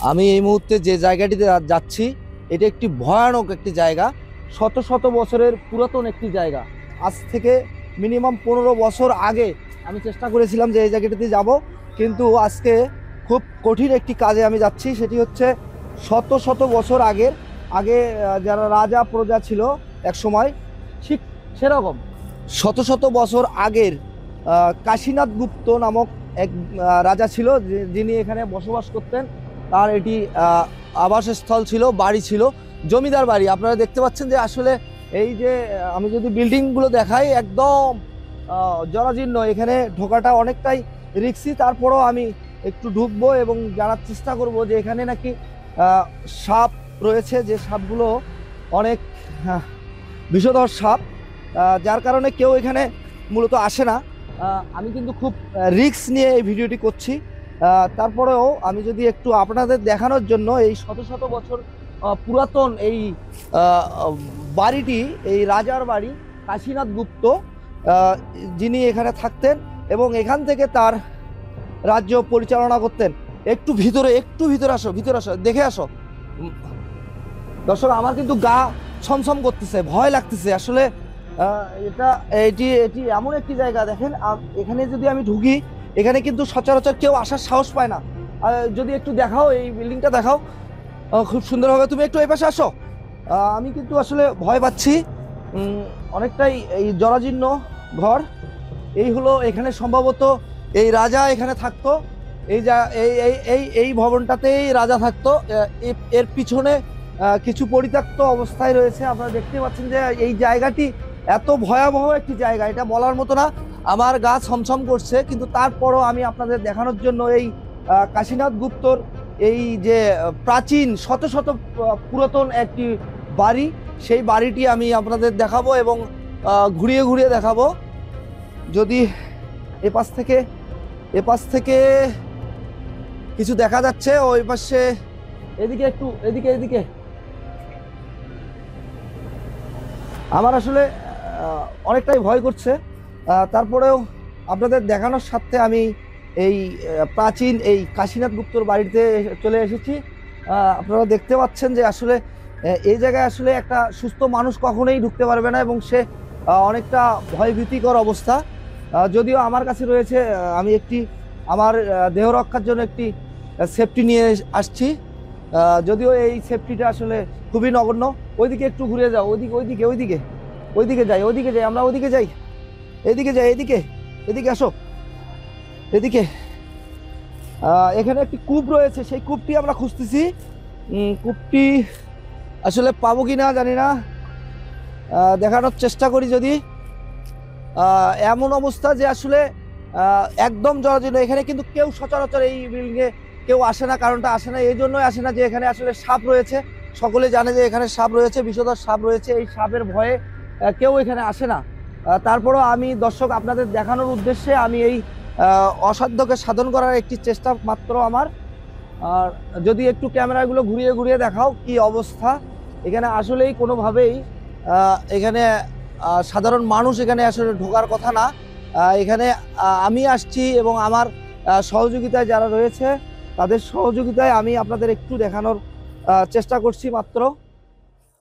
আমি এই মুহূর্তে যে জায়গাটিতে যাচ্ছি এটা একটি ভয়ানক একটি জায়গা, শত শত বছরের পুরাতন একটি জায়গা। আজ থেকে মিনিমাম 15 বছর আগে আমি চেষ্টা করেছিলাম যে এই জায়গাটিতে যাব, কিন্তু আজকে খুব কঠিন একটি কাজে আমি যাচ্ছি। সেটি হচ্ছে শত শত বছর আগে যারা রাজা প্রজা ছিল এক সময়, ঠিক সেরকম শত শত বছর আগের কাশীনাথ গুপ্ত নামক এক রাজা ছিল, যিনি এখানে বসবাস করতেন। তার এটি আবাসস্থল ছিল, বাড়ি ছিল, জমিদার বাড়ি। আপনারা দেখতে পাচ্ছেন যে আসলে এই যে আমি যদি বিল্ডিংগুলো দেখাই, একদম জরাজীর্ণ। এখানে ঢোকাটা অনেকটাই রিস্কি, তারপরও আমি একটু ঢুকবো এবং জানার চেষ্টা করব যে এখানে নাকি সাপ রয়েছে, যে সাপগুলো অনেক বিষধর সাপ, যার কারণে কেউ এখানে মূলত আসে না। আমি কিন্তু খুব রিস্ক নিয়ে এই ভিডিওটি করছি। তারপরেও আমি যদি একটু আপনাদের দেখানোর জন্য এই শত শত বছর পুরাতন এই বাড়িটি, এই রাজার বাড়ি, কাশীনাথ গুপ্ত যিনি এখানে থাকতেন এবং এখান থেকে তার রাজ্য পরিচালনা করতেন। একটু ভিতরে আসো, দেখে আসো। দর্শক, আমার কিন্তু গা ছমছম করতেছে, ভয় লাগতেছে আসলে। এটি এটি এমন একটি জায়গা, দেখেন এখানে যদি আমি ঢুকি, এখানে কিন্তু সচরাচর কেউ আসার সাহস পায় না। যদি একটু দেখাও, এই বিল্ডিংটা দেখাও খুব সুন্দরভাবে। তুমি একটু এই পাশে আসো। আমি কিন্তু আসলে ভয় পাচ্ছি। অনেকটাই এই জরাজীর্ণ ঘর। এই হলো, এখানে সম্ভবত এই রাজা এখানে থাকতো। এই যা এই এই এই এই ভবনটাতেই রাজা থাকতো। এর পিছনে কিছু পরিত্যক্ত অবস্থায় রয়েছে। আপনারা দেখতে পাচ্ছেন যে এই জায়গাটি এত ভয়াবহ একটি জায়গা, এটা বলার মতো না। আমার গা ছমছম করছে, কিন্তু তারপরও আমি আপনাদের দেখানোর জন্য এই কাশীনাথ গুপ্তর এই যে প্রাচীন শত শত পুরাতন একটি বাড়ি, সেই বাড়িটি আমি আপনাদের দেখাবো এবং ঘুরিয়ে ঘুরিয়ে দেখাবো। যদি এপাশ থেকে কিছু দেখা যাচ্ছে, ওই পাশে এদিকে একটু এদিকে আমার আসলে অনেকটাই ভয় করছে। তারপরেও আপনাদের দেখানোর স্বার্থে আমি এই প্রাচীন এই কাশীনাথ গুপ্তর বাড়িতে চলে এসেছি। আপনারা দেখতে পাচ্ছেন যে আসলে এই জায়গায় আসলে একটা সুস্থ মানুষ কখনোই ঢুকতে পারবে না এবং সে অনেকটা ভয়ভীতিকর অবস্থা। যদিও আমার কাছে রয়েছে, আমি আমার দেহ রক্ষার জন্য একটি সেফটি নিয়ে আসছি। যদিও এই সেফটিটা আসলে খুবই নগণ্য। ওইদিকে একটু ঘুরে যাও, ওইদিকে যাই, আমরা ওইদিকে যাই, এদিকে আসো, এদিকে। এখানে একটি কূপ রয়েছে, সেই কূপটি আমরা খুঁজতেছি। কূপটি আসলে পাবো কিনা জানি না, দেখানোর চেষ্টা করি। যদি এমন অবস্থা যে আসলে একদম জরাজীর্ণ, এখানে কিন্তু কেউ সচরাচর এই বিল্ডিংয়ে কেউ আসে না। কারণটা আসে না, এই জন্যই আসে না যে এখানে আসলে সাপ রয়েছে। সকলে জানে যে এখানে সাপ রয়েছে, বিষধর সাপ রয়েছে। এই সাপের ভয়ে কেউ এখানে আসে না। তারপরও আমি দর্শক আপনাদের দেখানোর উদ্দেশ্যে আমি এই অসাধ্যকে সাধন করার একটি চেষ্টা মাত্র আমার। আর যদি একটু ক্যামেরাগুলো ঘুরিয়ে ঘুরিয়ে দেখাও কি অবস্থা। এখানে আসলেই কোনোভাবেই এখানে সাধারণ মানুষ এখানে আসলে ঢোকার কথা না। এখানে আমি আসছি এবং আমার সহযোগিতায় যারা রয়েছে তাদের সহযোগিতায় আমি আপনাদের একটু দেখানোর চেষ্টা করছি মাত্র।